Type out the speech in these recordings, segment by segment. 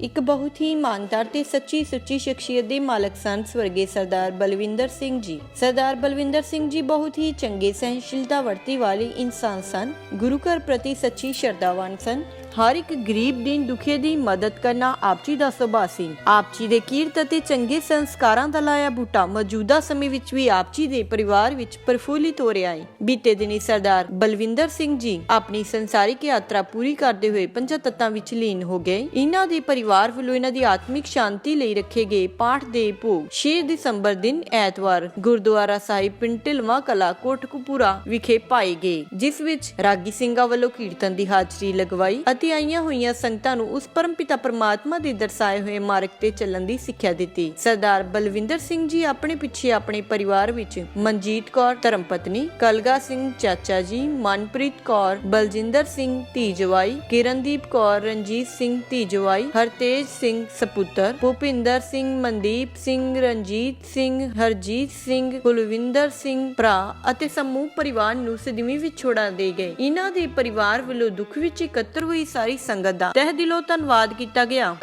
ਇੱਕ ਬਹੁਤ ਹੀ ਇਮਾਨਦਾਰ ਤੇ ਸੱਚੀ ਸੁੱਚੀ ਸ਼ਖਸੀਅਤ ਦੇ ਮਾਲਕ ਸਨ ਸਵਰਗੀ ਸਰਦਾਰ ਬਲਵਿੰਦਰ ਸਿੰਘ ਜੀ। ਸਰਦਾਰ ਬਲਵਿੰਦਰ ਸਿੰਘ ਜੀ ਬਹੁਤ ਹੀ ਚੰਗੇ ਸਹਿਣਸ਼ੀਲਤਾ ਵਰਤੀ ਵਾਲੇ ਇਨਸਾਨ ਸਨ। ਗੁਰੂ ਘਰ ਪ੍ਰਤੀ ਸੱਚੀ ਸ਼ਰਧਾਵਾਨ ਸਨ। ਹਰ ਇੱਕ ਗਰੀਬ ਦੀਨ ਦੁਖੀਏ ਦੀ ਮਦਦ ਕਰਨਾ ਆਪ ਜੀ ਦਾ ਸੁਭਾਅ ਸੀ। ਆਪ ਜੀ ਦੇ ਕੀਰਤ ਅਤੇ ਚੰਗੇ ਸੰਸਕਾਰਾਂ ਦਾ ਲਾਇਆ ਬੂਟਾ ਮੌਜੂਦਾ ਸਮੇਂ ਵਿੱਚ ਵੀ ਆਪ ਜੀ ਦੇ ਪਰਿਵਾਰ ਵਿੱਚ ਪ੍ਰਫੁੱਲਿਤ ਹੋ ਰਿਹਾ ਹੈ। ਬੀਤੇ ਦਿਨੀ ਸਰਦਾਰ ਬਲਵਿੰਦਰ ਸਿੰਘ ਜੀ ਆਪਣੀ ਸੰਸਾਰਿਕ ਯਾਤਰਾ ਪੂਰੀ ਕਰਦੇ ਹੋਏ ਪੰਜਾਂ ਤੱਤਾਂ ਵਿੱਚ ਲੀਨ ਹੋ ਗਏ। ਇਹਨਾਂ ਦੇ ਪਰਿਵਾਰ ਵੱਲੋਂ ਇਹਨਾਂ ਦੀ ਆਤਮਿਕ ਸ਼ਾਂਤੀ ਲਈ ਰੱਖੇ ਗਏ ਪਾਠ ਦੇ ਭੋਗ 6 ਦਸੰਬਰ ਦਿਨ ਐਤਵਾਰ ਗੁਰਦੁਆਰਾ ਸਾਹਿਬ ਪਿੰਡ ਢਿਲਵਾਂ ਕਲਾਂ ਕੋਟਕਪੂਰਾ ਵਿਖੇ ਪਾਏ ਗਏ, ਜਿਸ ਵਿੱਚ ਰਾਗੀ ਸਿੰਘਾਂ ਵੱਲੋਂ ਕੀਰਤਨ ਦੀ ਹਾਜ਼ਰੀ ਲਗਵਾਈ ਅਤੇ ਆਈਆਂ ਹੋਈਆਂ ਸੰਗਤਾਂ ਨੂੰ ਉਸ ਪਰਮਪਿਤਾ ਪਰਮਾਤਮਾ ਦੇ ਦਰਸਾਏ ਹੋਏ ਮਾਰਗ ਤੇ ਚੱਲਣ ਦੀ ਸਿੱਖਿਆ ਦਿੱਤੀ। ਸਰਦਾਰ ਬਲਵਿੰਦਰ ਸਿੰਘ ਜੀ ਆਪਣੇ ਪਿੱਛੇ ਆਪਣੇ ਪਰਿਵਾਰ ਵਿੱਚ ਮਨਜੀਤ ਕੌਰ ਧਰਮ ਪਤਨੀ, ਕਲਗਾ ਸਿੰਘ ਚਾਚਾ ਜੀ, ਮਨਪ੍ਰੀਤ ਕੌਰ, ਬਲਜਿੰਦਰ ਸਿੰਘ ਧੀ ਜਵਾਈ, ਕਿਰਨਦੀਪ ਕੌਰ, ਰਣਜੀਤ ਸਿੰਘ ਧੀ ਜਵਾਈ, ਹਰਤੇਜ ਸਿੰਘ ਸਪੁੱਤਰ, ਭੁਪਿੰਦਰ ਸਿੰਘ, ਮਨਦੀਪ ਸਿੰਘ, ਰਣਜੀਤ ਸਿੰਘ, ਹਰਜੀਤ ਸਿੰਘ, ਕੁਲਵਿੰਦਰ ਸਿੰਘ ਭਰਾ ਅਤੇ ਸਮੂਹ ਪਰਿਵਾਰ ਨੂੰ ਸਦੀਵੀ ਵਿਛੋੜਾ ਦੇ ਗਏ। ਇਹਨਾਂ ਦੇ ਪਰਿਵਾਰ ਵੱਲੋਂ ਦੁੱਖ ਵਿੱਚ ਇਕੱਤਰ ਹੋਈ ਸਾਰੀ ਸੰਗਤ ਦਾ ਤਹਿ ਦਿਲੋਂ ਧੰਨਵਾਦ ਕੀਤਾ ਗਿਆ।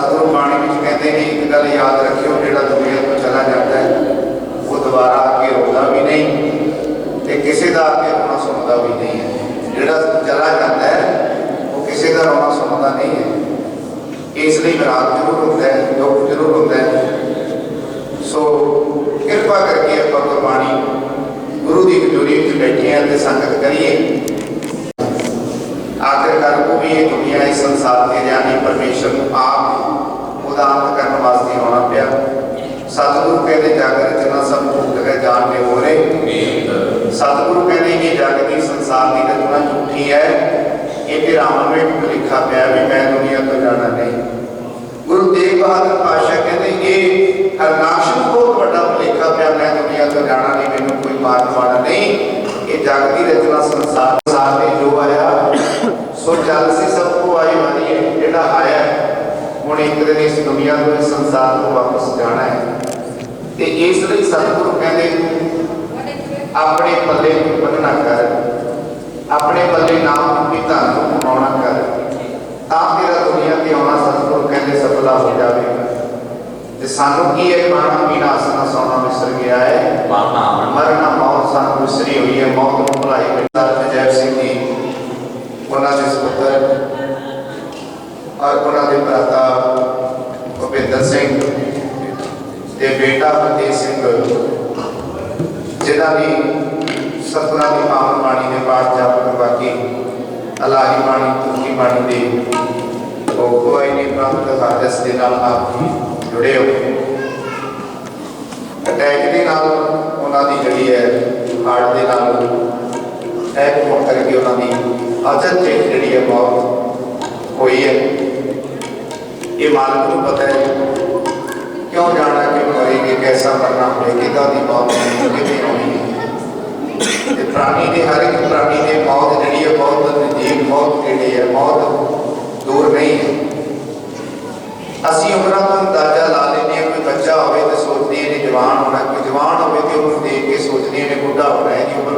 सतगुरु बाणी में कहते हैं एक गल याद रखियो, जो दुनिया को चला जाता है वो दोबारा आके रोता भी नहीं तो किसी का आके रोना सुनता भी नहीं है। जोड़ा चला जाता है वो किसी का रोना सुनता नहीं है। इसलिए विराग जरूर होता है, दुख जरूर होता है। सो कृपा करके आप गुरबाणी गुरु की हजूरी में बैठे हैं तो संगत करिए। आखिरकार वो भी ये दुनिया इस संसार के यानी परमेश्वर को आप उदाहरण करने वास्ते आना पाया। सतगुरु कहते जागर जना सब झूठ है जान में हो रहे। सतगुरु कहते ये जागती संसार की रचना झूठी है, ये फिर राम में लिखा पाया भी मैं दुनिया तो जाना नहीं। गुरु तेग बहादुर पातशाह कहते ये हरनाक्ष बहुत बड़ा लिखा पाया मैं दुनिया तो जाना नहीं, मैंने कोई मारने वाला नहीं। ये जागती रचना संसार में जो आया सो चल सी सबको आई वाली है, जेड़ा आया हुण एक दिन इस दुनिया को इस संसार को वापस जाना है। तो इसलिए सतगुरु कहते अपने पल्ले बन्ना कर, अपने पल्ले नाम की धन को कमाना कर, ता तेरा दुनिया के आना सतगुरु कहते सफला हो जाएगा। तो सानू की है खाना पीना हसना सोना विसर गया है, मरना मौत सानू विसरी हुई है। मौत को भुलाई जय सिंह जी उन्होंने सपुत्र और उन्होंने भ्राता भुपिंदर सिंह ते बेटा फतेह सिंह जिन्हों की सतगुरां की पावन बाणी के पाठ जाप करवा के अलाही बाणी तुकी बाणी के कोई नहीं प्राप्त हादस के नाल आप जुड़े हो। अटैक के नाल उन्होंने जी है हार्ट के नाल अटैक होने करके उन्होंने अचनचेत जी है मौत हुई है। ये मालिक को पता है क्यों जाना, क्यों मरेंगे, कैसा मरना है, किदा की मौत कितनी होनी है। प्राणी ने हर एक प्राणी ने मौत जी है बहुत नजदीक, मौत जी है बहुत दूर नहीं है। असी उम्र को अंदाजा ला लेने, कोई बच्चा हो तो सोचते हैं जवान होना, कोई जवान हो तो उन्होंने देख के सोचते हैं बुढ़ा होना है जी उम्र।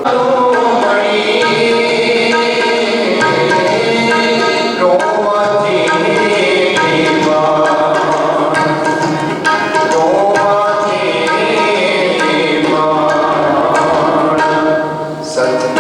सजन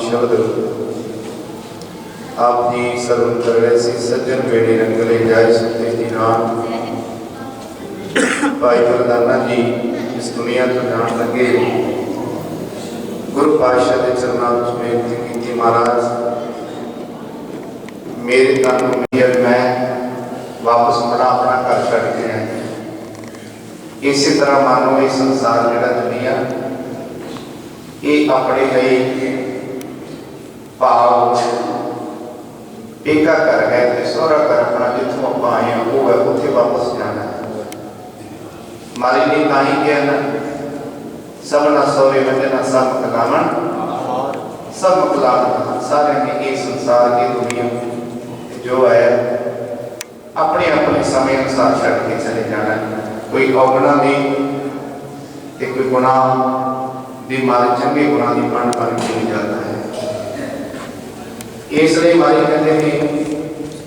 शब्द आप जी सर्वन कर रहे सी सज्जन बेड़ी रंगले जाय सुते जी नाम भाई मरदाना जी इस दुनिया तो जान लगे गुरु पातशाह के चरणों में बेनती की महाराज मेरे तन मैं वापस मुड़ा अपना घर छड़ के आया। इसी तरह मानो ये संसार जड़ा दुनिया ये अपने लिए भाव पेका घर है तो सोहरा घर अपना जितों आप आए हैं वो है उत्थे वापस जाना है। मारी ने ताही क्या ना सब ना सोरे बंदे ना सब कलावन सब कलावन सारे ने ये संसार की दुनिया जो है अपने अपने समय अनुसार छड़ के चले जाना है। कोई औगुणा दी ते कोई गुनाह दी मारे चंगे गुनाह दी बन बन के जाता है। इसलिए मारी कहते हैं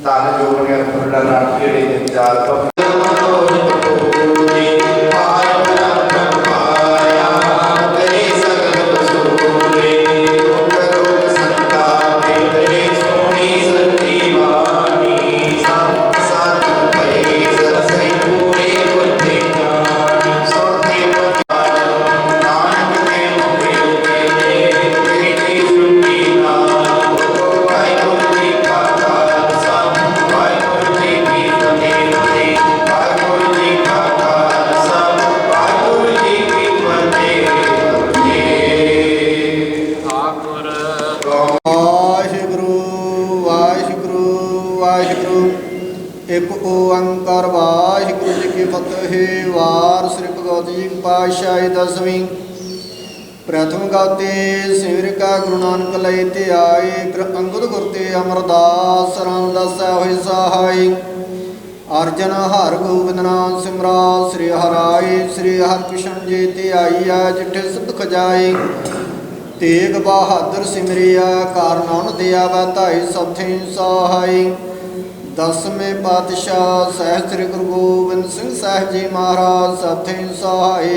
ताल जो बने फुल्ला लाठी जेड़े दिन चाल तो एक ओंकार वाहिगुरु जी की फतेह। वार श्री भगवत जी पातशाही दसवीं प्रथम गाते सिमर का गुरु नानक लैते आए फिर अंगद गुरते अमरदास रामदास होय सहाय। अर्जन हर गोबिंद नाम सिमरा श्री हराय श्री हरकृष्ण जी ते आईया जिठे सिद्ध खजाए। तेग बहादुर सिमरिया कारनान दिया बताई सथे सहाय। दसवें पातशाह सहज श्री गुरु गोबिंद सिंह साहिब जी महाराज सथे सहाय।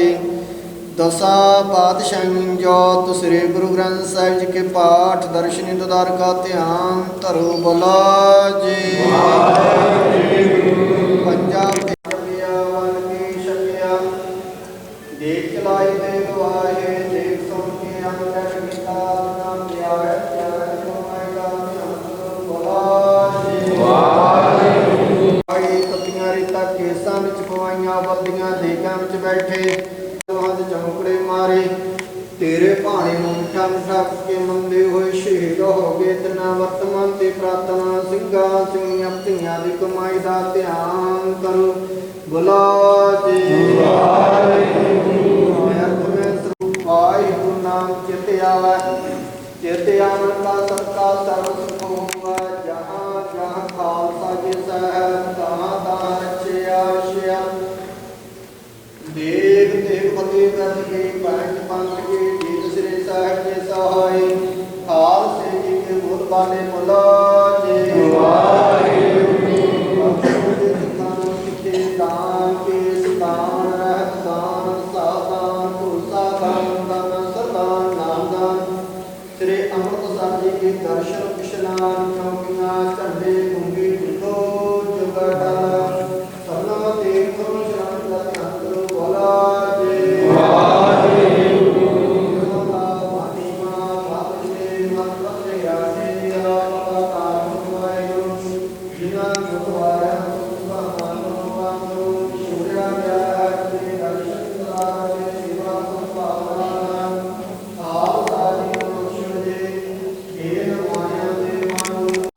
दसा पातशाह जोत श्री गुरु ग्रंथ साहिब जी के पाठ दर्शनी ददार का ध्यान धरो बोला जी। पंजाब देख चलाई दे गवाहे देख सुन के अंदर गीता नाम लिया है केसा में पवाइया बल्दियां देगा में बैठे चौंकड़े मारे तेरे भाने मुठा मिठा के मंदे हुए शहीद हो गए तना वर्तमान ते प्रार्थना सिंगा सिंह धियां दी कमाई दा ध्यान करो बुला जी। वाहिगुरु नाम चित आवे चित आवन का सबका सर्व सुख होगा। जहाँ जहाँ खालसा जी साहब तहाँ तहाँ रचे आशिया। देख देख फतेह व्रत के पंच पंथ के जीत श्री साहिब जी सहाय। खालसे जी के बोल वाले बोला जी। दान के दान रहत दान सादान भूसा दान दान सरदान नाम दान। श्री अमृतसर जी के दर्शन विश्राम चौकियाँ झंडे गुंगी गुंडो जुगड़ा सन्ना तीर्थों शरण लखनऊ बोला जी।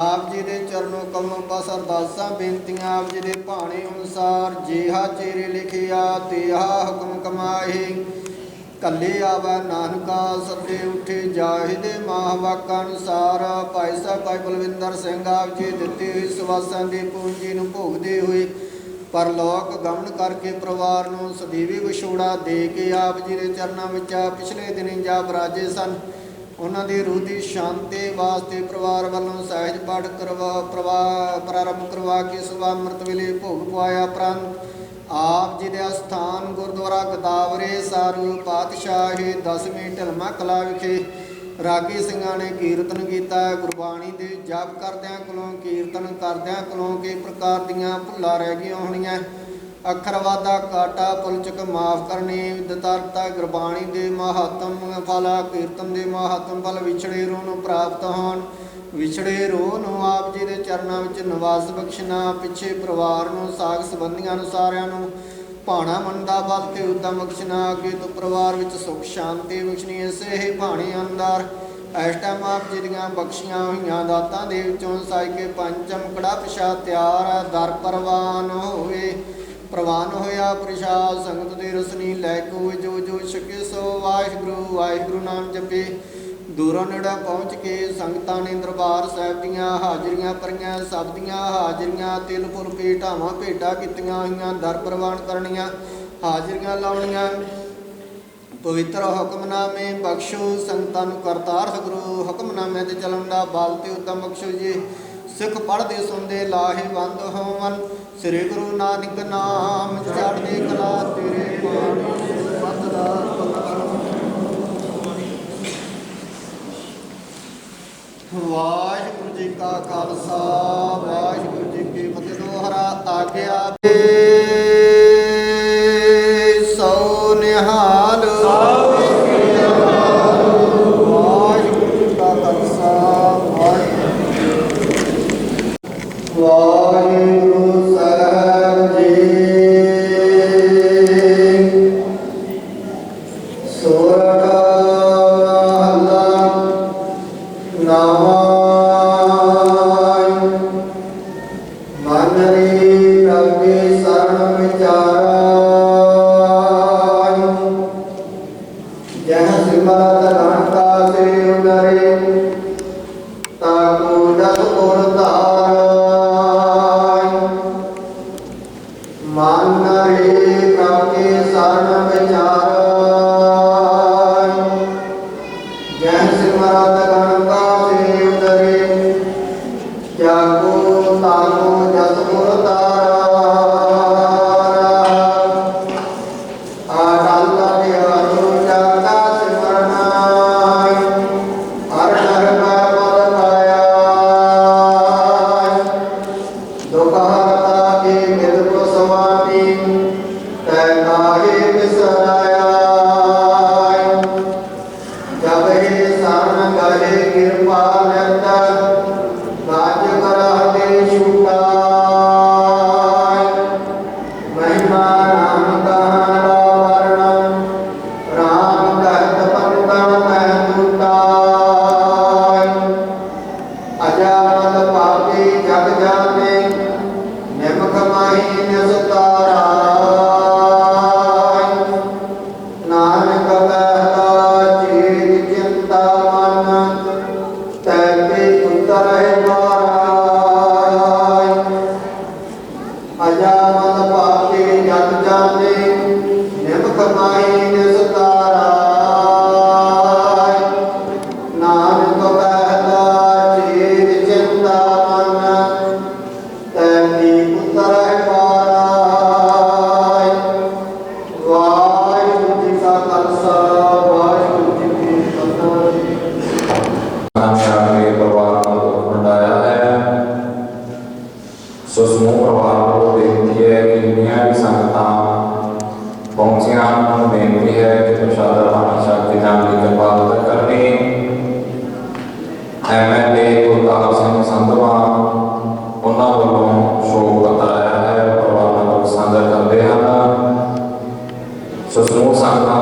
आप जी दे चरणों कमलों पास अरदासां बेनतियां आप जी दे भाणे अनुसार जिहा चेरे लिखिया तिहा हुक्म कमाए। कले आवा नानका सदे उठे जाहिदे महावाका अनुसार। भाई साहब भाई बलविंदर सिंह आप जी दिते हुए सवासां दी पूंजी नूं भोगदे हुए परलोक गमन करके परिवार नूं सਦੀवी विछोड़ा दे के आप जी दे चरनां विच पिछले दिनी जा बराजे सन। उन्हां दी रूह दी शांति वास्ते परिवार वालों सहज पाठ प्रारंभ करवा के सुबह अमृत वेले भोग पवाया। उपरंत आप जी दे स्थान गुरुद्वारा गदावरे सारू पातशाही 10वीं ढलमा कला विखे ਰਾਗੀ ਸਿੰਘਾਂ ਨੇ ਕੀਰਤਨ ਕੀਤਾ। ਗੁਰਬਾਣੀ ਦੇ ਜਪ ਕਰਦਿਆਂ ਕੋਲੋਂ ਕੀਰਤਨ ਕਰਦਿਆਂ ਕੋਲੋਂ ਕਈ ਪ੍ਰਕਾਰ ਦੀਆਂ ਭੁੱਲਾਂ ਰਹਿ ਗਈਆਂ ਹੋਣੀਆਂ। ਅੱਖਰ ਵਾਧਾ ਕਾਟਾ ਪੁਲਚਕ ਮਾਫ ਕਰਨੀ ਦਤਾਰਤਾ ਗੁਰਬਾਣੀ ਦੇ ਮਹੱਤਮ ਫਲ ਕੀਰਤਨ ਦੇ ਮਹੱਤਮ ਫਲ ਵਿਛੜੇ ਰੂਹ ਨੂੰ ਪ੍ਰਾਪਤ ਹੋਣ। ਵਿਛੜੇ ਰੂਹ ਨੂੰ ਆਪ ਜੀ ਦੇ ਚਰਨਾਂ ਵਿੱਚ ਨਿਵਾਸ ਬਖਸ਼ਣਾ। ਪਿੱਛੇ ਪਰਿਵਾਰ ਨੂੰ ਸਾਗ ਸੰਬੰਧੀਆਂ ਨੂੰ ਸਾਰਿਆਂ ਨੂੰ ਭਾਣਾ ਮੰਦਾ ਬਲ ਤੇ ਉਦਮ ਬਖਸ਼ਣਾ। ਅੱਗੇ ਤੋਂ ਪਰਿਵਾਰ ਵਿੱਚ ਸੁਖ ਸ਼ਾਂਤੀ ਬਖਸ਼ਣੀ। ਇਸੇ ਹੀ ਭਾਣੇ ਅੰਦਰ ਇਸ ਟਾਈਮ ਆਪ ਜੀ ਦੀਆਂ ਬਖਸ਼ੀਆਂ ਹੋਈਆਂ ਦਾਤਾਂ ਦੇ ਵਿੱਚੋਂ ਸਾਈ ਕੇ ਪੰਚਮ ਕੜਾ ਪਿਛਾ ਤਿਆਰ ਹੈ। ਦਰ ਪ੍ਰਵਾਨ ਹੋਵੇ ਪ੍ਰਵਾਨ ਹੋਇਆ ਪ੍ਰਸ਼ਾਦ ਸੰਗਤ ਦੇ ਰਸਨੀ ਲੈ ਕੋ ਜੋ ਜੋ ਛਕੇ ਸੋ ਵਾਹਿਗੁਰੂ ਵਾਹਿਗੁਰੂ ਨਾਮ ਜਪੇ। ਦੂਰੋਂ ਨੇੜੇ ਪਹੁੰਚ ਕੇ ਸੰਗਤਾਂ ਨੇ ਦਰਬਾਰ ਸਾਹਿਬ ਦੀਆਂ ਹਾਜ਼ਰੀਆਂ ਭਰੀਆਂ। ਸਭ ਦੀਆਂ ਹਾਜ਼ਰੀਆਂ ਤਿਲ ਫੁੱਲ ਕੇ ਢਾਵਾਂ ਭੇਟਾਂ ਕੀਤੀਆਂ ਹੋਈਆਂ। ਦਰ ਪ੍ਰਵਾਨ ਕਰਨੀਆਂ ਹਾਜ਼ਰੀਆਂ ਲਾਉਣੀਆਂ। ਪਵਿੱਤਰ ਹੁਕਮਨਾਮੇ ਬਖਸ਼ੋ ਸੰਗਤਾਂ ਨੂੰ ਕਰਤਾਰ ਸਤਿਗੁਰੂ ਹੁਕਮਨਾਮੇ ਤੇ ਚੱਲਣ ਦਾ ਬਲ ਤੇ ਉਦਮ ਬਖਸ਼ੋ ਜੀ। ਸਿੱਖ ਪੜ੍ਹਦੇ ਸੁਣਦੇ ਲਾਹੇਵੰਦ ਹੋਵਨ। ਸ੍ਰੀ ਗੁਰੂ ਨਾਨਕ ਨਾਮ ਚੜ੍ਹਦੀ ਕਲਾ ਤੇਰੇ ਬਾਣੀ ਪਤ ਦਾ ਵਾਹਿਗੁਰੂ ਜੀ ਕਾ ਖਾਲਸਾ ਵਾਹਿਗੁਰੂ ਜੀ ਕੀ ਫਤਿਹ। ਦੋਹਰਾ ਆਗਿਆ ਸੋ ਨਿਹਾਲ ਵਾਹਿਗੁਰੂ ਜੀ ਕਾ ਖਾਲਸਾ ਵਾਹਿਗੁਰੂ ਸਾਹਿਬ ਜੀ। ਸੋਰਠ ਮਹੱਲਾ ਨਵਾਂ। ਮਨ ਰੇ ਪ੍ਰਭ ਕੇ ਸਰਣ ਵਿਚਾਰਾ। ਜਹ ਸਿਮਰਤ ਘੰਟਾ ਸੇ ਉਦਰੇ ਤਾਕੋ ਜਸ ਪੁਰ ਧਾਰ। ਮਨ ਰੇ ਪ੍ਰਭ ਕੇ ਸਰਣ ਵਿਚਾਰ। ਜਹ ਸਿਮਰਤ ਘੰਟਾ ਸੇ ਉਦਰੇ ਜਾਗੋ ਤਾਕੋ ਜਸ ਪੁਰ ਧਾਰ। ਸੋ ਸਮੂਹ ਪਰਿਵਾਰ ਨੂੰ ਬੇਨਤੀ ਹੈ ਕਿ ਜਿੰਨੀਆਂ ਵੀ ਸੰਗਤਾਂ ਪਹੁੰਚੀਆਂ ਉਹਨਾਂ ਨੂੰ ਬੇਨਤੀ ਹੈ ਕਿ ਪ੍ਰਸ਼ਾਦਾ ਪਾਣੀ ਛਕ ਕੇ ਜਾਣ ਦੀ ਕਿਰਪਾਲਤਾ ਕਰਨੀ। ਐਮਐਲਏ ਗੁਰਦਾਸ ਸਿੰਘ ਸੰਧਵਾ ਉਹਨਾਂ ਵੱਲੋਂ ਸ਼ੋਕ ਪੱਤਰ ਆਇਆ ਹੈ, ਪਰਿਵਾਰ ਨਾਲ ਸਾਂਝਾ ਕਰਦੇ ਹਨ। ਸੋ ਸਮੂਹ ਸੰਗਤਾਂ